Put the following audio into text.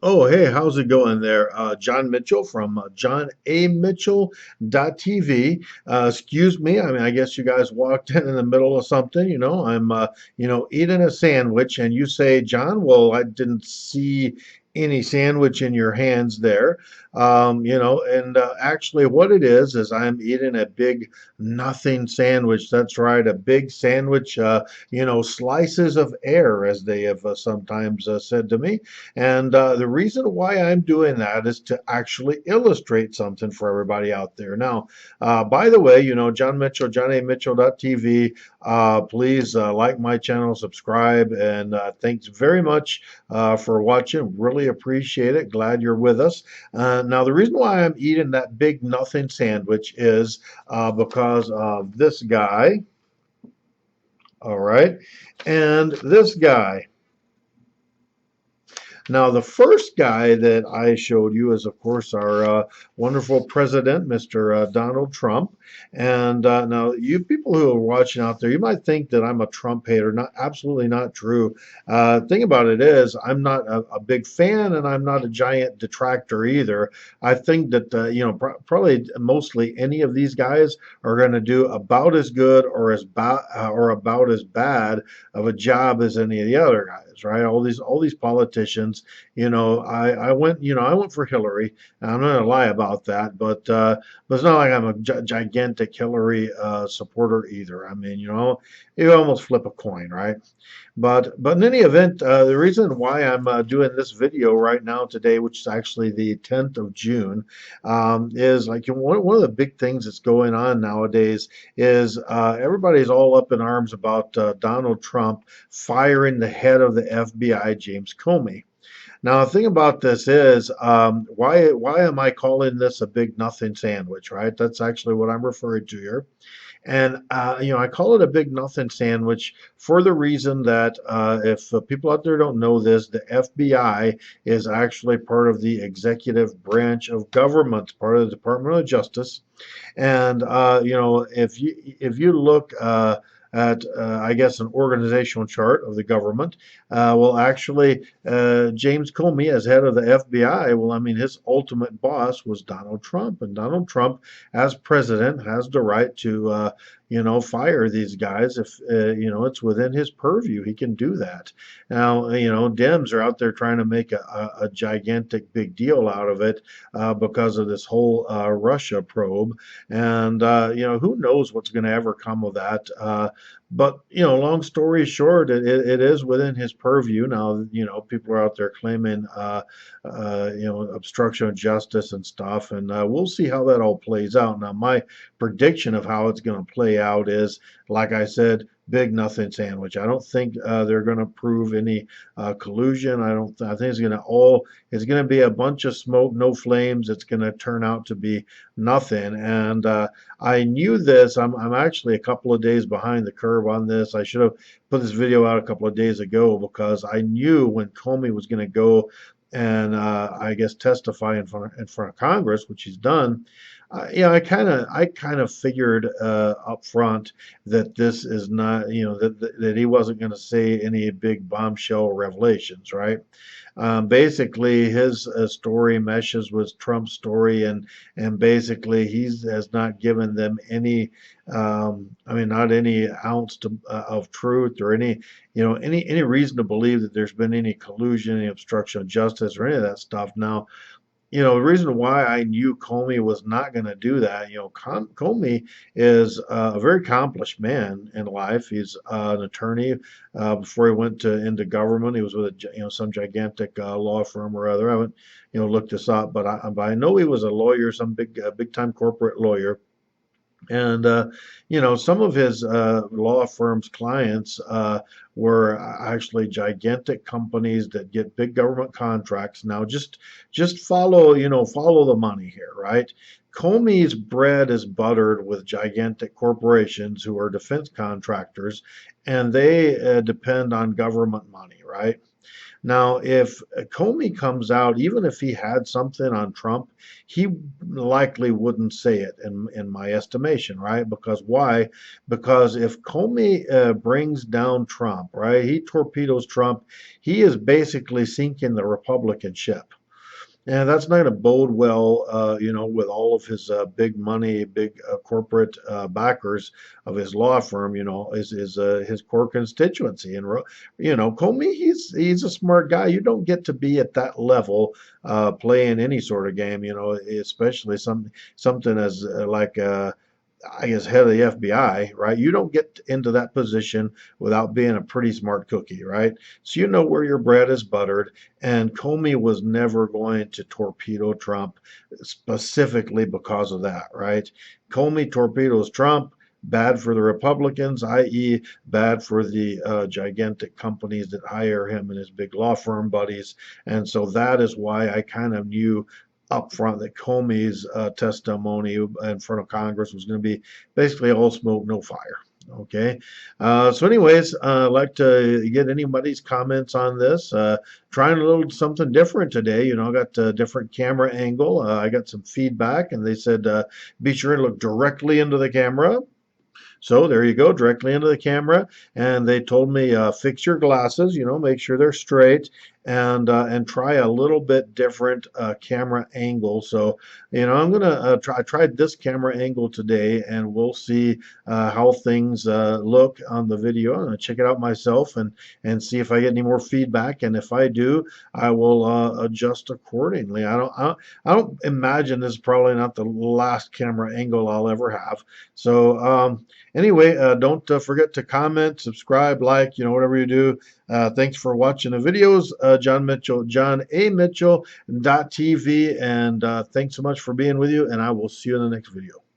Oh, hey, how's it going there? John Mitchell from JohnAMitchell.tv. Excuse me, I mean, I guess you guys walked in the middle of something. I'm, eating a sandwich, and you say, John, well, I didn't see any sandwich in your hands there. And actually, what it is I'm eating a big nothing sandwich. That's right, a big sandwich, slices of air, as they have sometimes said to me. And the reason why I'm doing that is to actually illustrate something for everybody out there. Now, by the way, John Mitchell, JohnAMitchell.tv. Please like my channel, subscribe, and thanks very much for watching. Really appreciate it. Glad you're with us. Now, the reason why I'm eating that big nothing sandwich is because of this guy. All right. And this guy. Now, the first guy that I showed you is, of course, our wonderful president, Mr. Donald Trump. And now, you people who are watching out there, you might think that I'm a Trump hater. Not absolutely not true. Thing about it is, I'm not a big fan, and I'm not a giant detractor either. I think that probably mostly any of these guys are going to do about as good or as bad or about as bad of a job as any of the other guys, right? All these politicians. I went for Hillary. And I'm not gonna lie about that, but it's not like I'm a gigantic Hillary supporter either. I mean, you almost flip a coin, right? But in any event, the reason why I'm doing this video right now today, which is actually the 10th of June, is like one of the big things that's going on nowadays is everybody's all up in arms about Donald Trump firing the head of the FBI, James Comey. Now, the thing about this is, why am I calling this a big nothing sandwich, right? That's actually what I'm referring to here. And, I call it a big nothing sandwich for the reason that if people out there don't know this, the FBI is actually part of the executive branch of government, part of the Department of Justice. And, if you look at, I guess, an organizational chart of the government. Well, actually, James Comey, as head of the FBI, well, I mean, his ultimate boss was Donald Trump. And Donald Trump, as president, has the right to, fire these guys if, it's within his purview. He can do that. Now, Dems are out there trying to make a gigantic big deal out of it because of this whole Russia probe. And, who knows what's going to ever come of that. But long story short, it is within his purview. Now, people are out there claiming, obstruction of justice and stuff, and we'll see how that all plays out. Now, my prediction of how it's going to play out is, like I said, big nothing sandwich. I don't think they're going to prove any collusion. I think it's going to be a bunch of smoke, no flames. It's going to turn out to be nothing. And I knew this. I'm actually a couple of days behind the curve on this. I should have put this video out a couple of days ago because I knew when Comey was going to go and I guess testify in front of Congress, which he's done. I kind of figured up front that this is not, that he wasn't going to say any big bombshell revelations, right? Basically, his story meshes with Trump's story, and basically has not given them any, I mean, not any ounce of truth or any reason to believe that there's been any collusion, any obstruction of justice, or any of that stuff. Now, the reason why I knew Comey was not going to do that, Comey is a very accomplished man in life. He's an attorney. Before he went into government, he was with some gigantic law firm or other. I haven't looked this up, but I know he was a lawyer, some big time corporate lawyer. And, some of his law firm's clients were actually gigantic companies that get big government contracts. Now, just follow the money here, right? Comey's bread is buttered with gigantic corporations who are defense contractors, and they depend on government money, right? Now, if Comey comes out, even if he had something on Trump, he likely wouldn't say it in my estimation, right? Because why? Because if Comey brings down Trump, right, he torpedoes Trump, he is basically sinking the Republican ship. And that's not going to bode well, with all of his big money, big corporate backers of his law firm. His core constituency. And Comey, he's a smart guy. You don't get to be at that level playing any sort of game. Especially something as like. I guess head of the FBI, right? You don't get into that position without being a pretty smart cookie, right? So you know where your bread is buttered. And Comey was never going to torpedo Trump specifically because of that, right? Comey torpedoes Trump. Bad for the Republicans, i.e., bad for the gigantic companies that hire him and his big law firm buddies. And so that is why I kind of knew up front that Comey's testimony in front of Congress was going to be basically all smoke, no fire. Okay. So, anyways, I'd like to get anybody's comments on this. Trying a little something different today. I got a different camera angle. I got some feedback, and they said be sure to look directly into the camera. So there you go, directly into the camera. And they told me fix your glasses, make sure they're straight, and try a little bit different camera angle. So I'm gonna try. I tried this camera angle today, and we'll see how things look on the video. I'm gonna check it out myself and see if I get any more feedback. And if I do, I will adjust accordingly. I don't imagine this is probably not the last camera angle I'll ever have. So. Anyway, don't forget to comment, subscribe, like, whatever you do. Thanks for watching the videos. John Mitchell, John A. Mitchell TV, and thanks so much for being with you, and I will see you in the next video.